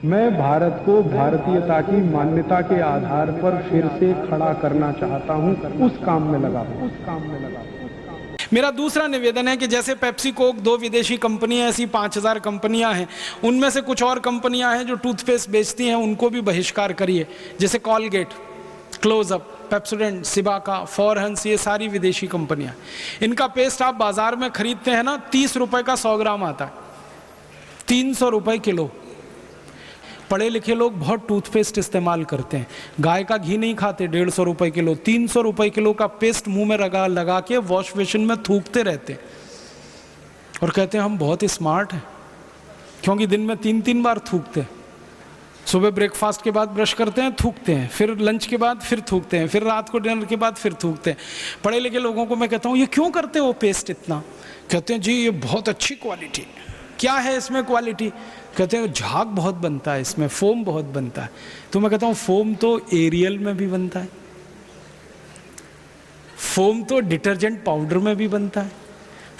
मैं भारत को भारतीयता की मान्यता के आधार पर फिर से खड़ा करना चाहता हूं, उस काम में लगा हूं। मेरा दूसरा निवेदन है कि जैसे पेप्सी कोक 2 विदेशी कंपनियां, ऐसी 5000 कंपनियां हैं, उनमें से कुछ और कंपनियां हैं जो टूथपेस्ट बेचती हैं, उनको भी बहिष्कार करिए। जैसे Colgate, Closeup, Pepsodent, Cibaca, Forhans, ये सारी विदेशी कंपनियां। इनका पेस्ट आप बाजार में खरीदते हैं ना, 30 रुपए का 100 ग्राम आता है, 300 रुपए किलो। पढ़े लिखे लोग बहुत टूथपेस्ट इस्तेमाल करते हैं, गाय का घी नहीं खाते, 150 रुपए किलो, 300 रुपए किलो का पेस्ट मुंह में लगा के वॉश बेसिन में थूकते रहते हैं और कहते हैं हम बहुत स्मार्ट हैं, क्योंकि दिन में 3-3 बार थूकते हैं। सुबह ब्रेकफास्ट के बाद ब्रश करते हैं, थूकते हैं, फिर लंच के बाद फिर थूकते हैं, फिर रात को डिनर के बाद फिर थूकते हैं। पढ़े लिखे लोगों को मैं कहता हूँ ये क्यों करते हो पेस्ट इतना? कहते हैं जी ये बहुत अच्छी क्वालिटी। क्या है इसमें क्वालिटी? कहते हैं झाग बहुत बनता है इसमें, फोम बहुत बनता है। तो मैं कहता हूँ फोम तो एरियल में भी बनता है, फोम तो डिटर्जेंट पाउडर में भी बनता है,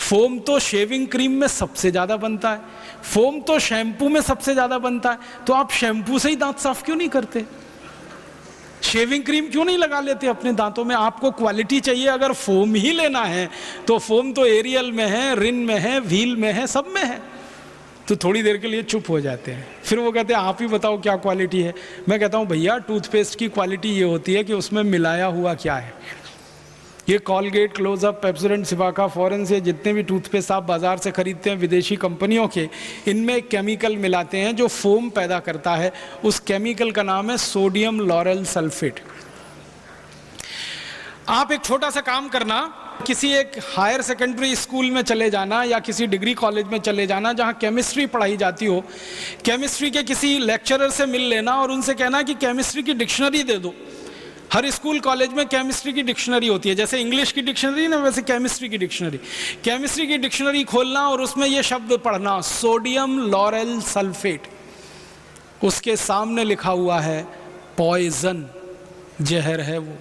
फोम तो शेविंग क्रीम में सबसे ज्यादा बनता है, फोम तो शैम्पू में सबसे ज्यादा बनता है। तो आप शैम्पू से ही दांत साफ क्यों नहीं करते? शेविंग क्रीम क्यों नहीं लगा लेते अपने दांतों में? आपको क्वालिटी चाहिए, अगर फोम ही लेना है तो फोम तो एरियल में है, रिन में है, व्हील में है, सब में है। तो थोड़ी देर के लिए चुप हो जाते हैं, फिर वो कहते हैं आप ही बताओ क्या क्वालिटी है। मैं कहता हूँ भैया टूथपेस्ट की क्वालिटी ये होती है कि उसमें मिलाया हुआ क्या है। ये कॉलगेट, क्लोजअप, पेप्सोडेंट, सिबाका, फॉरेंस, ये जितने भी टूथपेस्ट आप बाजार से खरीदते हैं विदेशी कंपनियों के, इनमें एक केमिकल मिलाते हैं जो फोम पैदा करता है। उस केमिकल का नाम है सोडियम लॉरेल सल्फेट। आप एक छोटा सा काम करना, किसी एक हायर सेकेंडरी स्कूल में चले जाना या किसी डिग्री कॉलेज में चले जाना जहां केमिस्ट्री पढ़ाई जाती हो, केमिस्ट्री के किसी लेक्चरर से मिल लेना और उनसे कहना कि केमिस्ट्री की डिक्शनरी दे दो। हर स्कूल कॉलेज में केमिस्ट्री की डिक्शनरी होती है, जैसे इंग्लिश की डिक्शनरी ना, वैसे केमिस्ट्री की डिक्शनरी। केमिस्ट्री की डिक्शनरी खोलना और उसमें यह शब्द पढ़ना सोडियम लॉरेल सल्फेट। उसके सामने लिखा हुआ है पॉइजन, जहर है वो,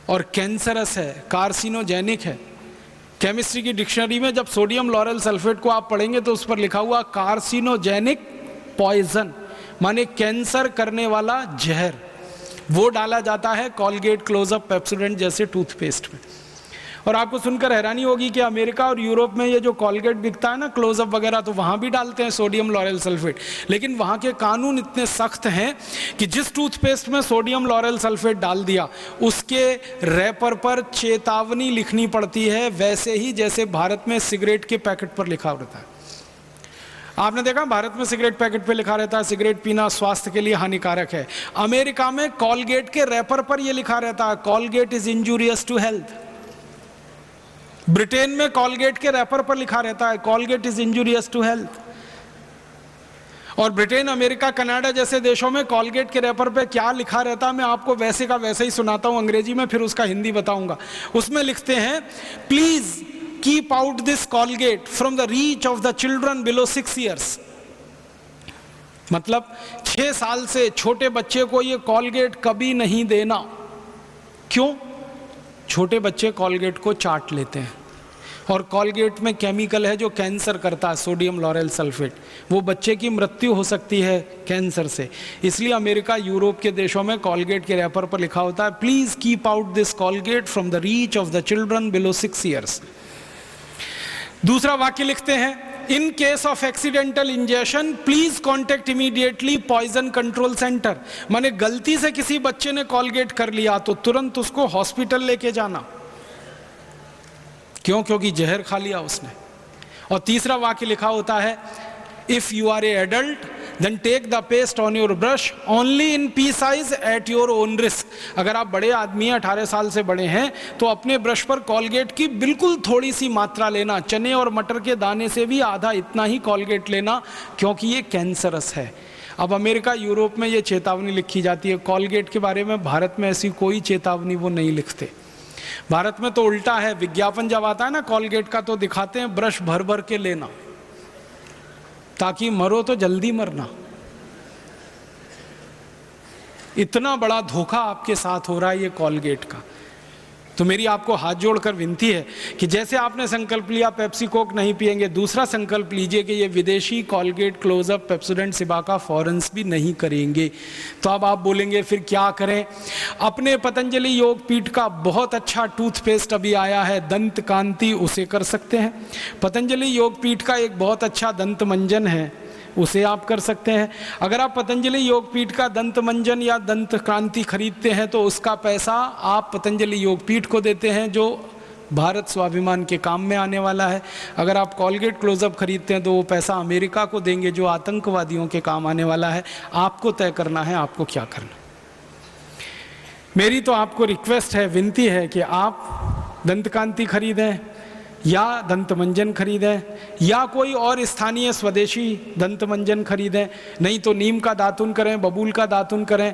और कैंसरस है, कार्सिनोजेनिक है। केमिस्ट्री की डिक्शनरी में जब सोडियम लॉरेल सल्फेट को आप पढ़ेंगे तो उस पर लिखा हुआ कार्सिनोजेनिक पॉइजन, माने कैंसर करने वाला जहर, वो डाला जाता है कॉलगेट, क्लोजअप, पेप्सोडेंट जैसे टूथपेस्ट में। और आपको सुनकर हैरानी होगी कि अमेरिका और यूरोप में ये जो कॉलगेट बिकता है ना, क्लोजअप वगैरह, तो वहाँ भी डालते हैं सोडियम लॉरेल सल्फेट। लेकिन वहाँ के कानून इतने सख्त हैं कि जिस टूथपेस्ट में सोडियम लॉरेल सल्फेट डाल दिया उसके रैपर पर चेतावनी लिखनी पड़ती है, वैसे ही जैसे भारत में सिगरेट के पैकेट पर लिखा रहता है। आपने देखा भारत में सिगरेट पैकेट पे लिखा रहता है सिगरेट पीना स्वास्थ्य के लिए हानिकारक है। अमेरिका में कॉलगेट के रैपर पर यह लिखा रहता है Colgate is injurious to health. Britain में कॉलगेट के रैपर पर लिखा रहता है Colgate is injurious to health. और ब्रिटेन, अमेरिका, कनाडा जैसे देशों में कॉलगेट के रैपर पे क्या लिखा रहता है मैं आपको वैसे का वैसे ही सुनाता हूं अंग्रेजी में, फिर उसका हिंदी बताऊंगा। उसमें लिखते हैं please keep out this Colgate from the reach of the children below 6 years। मतलब 6 साल से छोटे बच्चे को ये कॉलगेट कभी नहीं देना। क्यों? छोटे बच्चे कॉलगेट को चाट लेते हैं और कॉलगेट में केमिकल है जो कैंसर करता है, सोडियम लॉरेल सल्फेट। वो बच्चे की मृत्यु हो सकती है कैंसर से। इसलिए अमेरिका, यूरोप के देशों में कॉलगेट के रैपर पर लिखा होता है please keep out this Colgate from the reach of the children below 6 years। दूसरा वाक्य लिखते हैं in case of accidental injection please contact immediately poison control centre. माने गलती से किसी बच्चे ने कॉलगेट कर लिया तो तुरंत उसको हॉस्पिटल लेके जाना। क्यों? क्योंकि जहर खा लिया उसने। और तीसरा वाक्य लिखा होता है if you are a adult then take the paste on your brush only in pea size at your own risk. अगर आप बड़े आदमी हैं, 18 साल से बड़े हैं, तो अपने ब्रश पर कॉलगेट की बिल्कुल थोड़ी सी मात्रा लेना, चने और मटर के दाने से भी आधा इतना ही कॉलगेट लेना, क्योंकि ये कैंसरस है। अब अमेरिका, यूरोप में ये चेतावनी लिखी जाती है कॉलगेट के बारे में। भारत में ऐसी कोई चेतावनी वो नहीं लिखते। भारत में तो उल्टा है, विज्ञापन जब आता है ना कॉलगेट का तो दिखाते हैं ब्रश भर भर के लेना ताकि मरो तो जल्दी मरना। इतना बड़ा धोखा आपके साथ हो रहा है ये कॉलगेट का। तो मेरी आपको हाथ जोड़कर विनती है कि जैसे आपने संकल्प लिया पेप्सी कोक नहीं पिएंगे, दूसरा संकल्प लीजिए कि ये विदेशी कॉलगेट, क्लोजअप, पेप्सोडेंट, सिबाका फॉरेंस भी नहीं करेंगे। तो अब आप बोलेंगे फिर क्या करें? अपने पतंजलि योगपीठ का बहुत अच्छा टूथपेस्ट अभी आया है, दंत कांति, उसे कर सकते हैं। पतंजलि योगपीठ का एक बहुत अच्छा दंत मंजन है, उसे आप कर सकते हैं। अगर आप पतंजलि योगपीठ का दंत मंजन या दंत क्रांति खरीदते हैं तो उसका पैसा आप पतंजलि योगपीठ को देते हैं, जो भारत स्वाभिमान के काम में आने वाला है। अगर आप कॉलगेट क्लोजअप खरीदते हैं तो वो पैसा अमेरिका को देंगे, जो आतंकवादियों के काम आने वाला है। आपको तय करना है आपको क्या करना। मेरी तो आपको रिक्वेस्ट है, विनती है कि आप दंत कांति खरीदें या दंत मंजन खरीदें या कोई और स्थानीय स्वदेशी दंत मंजन खरीदें, नहीं तो नीम का दातुन करें, बबूल का दातुन करें,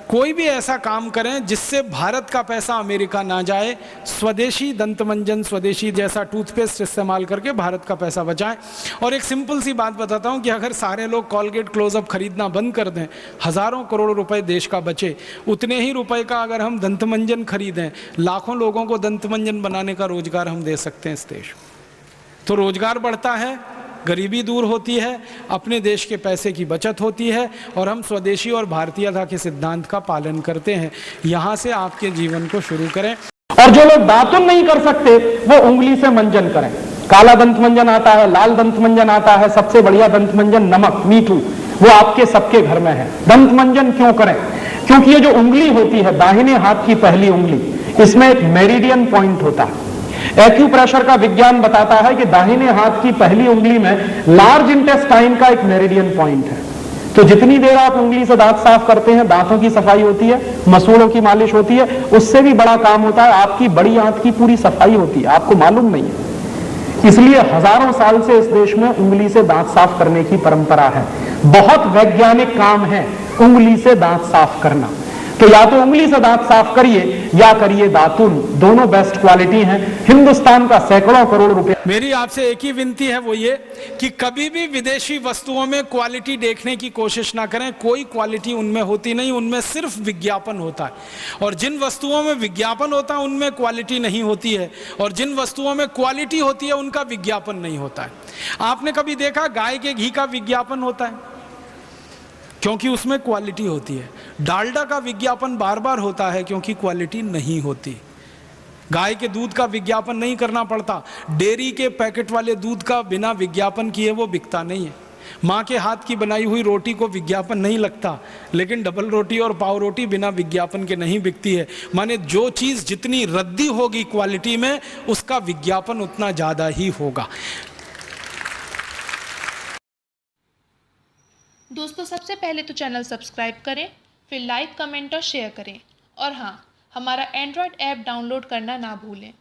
कोई भी ऐसा काम करें जिससे भारत का पैसा अमेरिका ना जाए। स्वदेशी दंत मंजन, स्वदेशी जैसा टूथपेस्ट इस्तेमाल करके भारत का पैसा बचाएं। और एक सिंपल सी बात बताता हूं कि अगर सारे लोग कॉलगेट क्लोजअप खरीदना बंद कर दें, हज़ारों करोड़ रुपए देश का बचे। उतने ही रुपए का अगर हम दंत मंजन खरीदें, लाखों लोगों को दंत मंजन बनाने का रोजगार हम दे सकते हैं इस देश। तो रोजगार बढ़ता है, गरीबी दूर होती है, अपने देश के पैसे की बचत होती है और हम स्वदेशी और भारतीयता के सिद्धांत का पालन करते हैं। यहाँ से आपके जीवन को शुरू करें। और जो लोग दातुन नहीं कर सकते वो उंगली से मंजन करें। काला दंत मंजन आता है, लाल दंत मंजन आता है, सबसे बढ़िया दंत मंजन नमक मीठू, वो आपके सबके घर में है। दंत मंजन क्यों करें? क्योंकि ये जो उंगली होती है, दाहिने हाथ की पहली उंगली, इसमें एक मेरिडियन पॉइंट होता है। एक्यूप्रेशर का विज्ञान बताता है कि दाहिने हाथ की पहली उंगली में लार्ज इंटेस्टाइन का एक मेरिडियन पॉइंट है। तो जितनी देर आप उंगली से दांत साफ करते हैं, दांतों की सफाई होती है, मसूड़ों की मालिश होती है, उससे भी बड़ा काम होता है, आपकी बड़ी आंत की पूरी सफाई होती है, आपको मालूम नहीं है। इसलिए हजारों साल से इस देश में उंगली से दांत साफ करने की परंपरा है। बहुत वैज्ञानिक काम है उंगली से दांत साफ करना। तो या तो उंगली से दांत साफ करिए या करिए दातुन, दोनों बेस्ट क्वालिटी हैं। हिंदुस्तान का सैकड़ों करोड़ रुपए। मेरी आपसे एक ही विनती है, वो ये कि कभी भी विदेशी वस्तुओं में क्वालिटी देखने की कोशिश ना करें। कोई क्वालिटी उनमें होती नहीं, उनमें सिर्फ विज्ञापन होता है। और जिन वस्तुओं में विज्ञापन होता है उनमें क्वालिटी नहीं होती है, और जिन वस्तुओं में क्वालिटी होती है उनका विज्ञापन नहीं होता है। आपने कभी देखा गाय के घी का विज्ञापन होता है? क्योंकि उसमें क्वालिटी होती है। डालडा का विज्ञापन बार बार होता है क्योंकि क्वालिटी नहीं होती। गाय के दूध का विज्ञापन नहीं करना पड़ता। डेयरी के पैकेट वाले दूध का बिना विज्ञापन किए वो बिकता नहीं है। माँ के हाथ की बनाई हुई रोटी को विज्ञापन नहीं लगता, लेकिन डबल रोटी और पाव रोटी बिना विज्ञापन के नहीं बिकती है। माने जो चीज़ जितनी रद्दी होगी क्वालिटी में, उसका विज्ञापन उतना ज़्यादा ही होगा। दोस्तों, सबसे पहले तो चैनल सब्सक्राइब करें, फिर लाइक, कमेंट और शेयर करें। और हाँ, हमारा एंड्रॉयड ऐप डाउनलोड करना ना भूलें।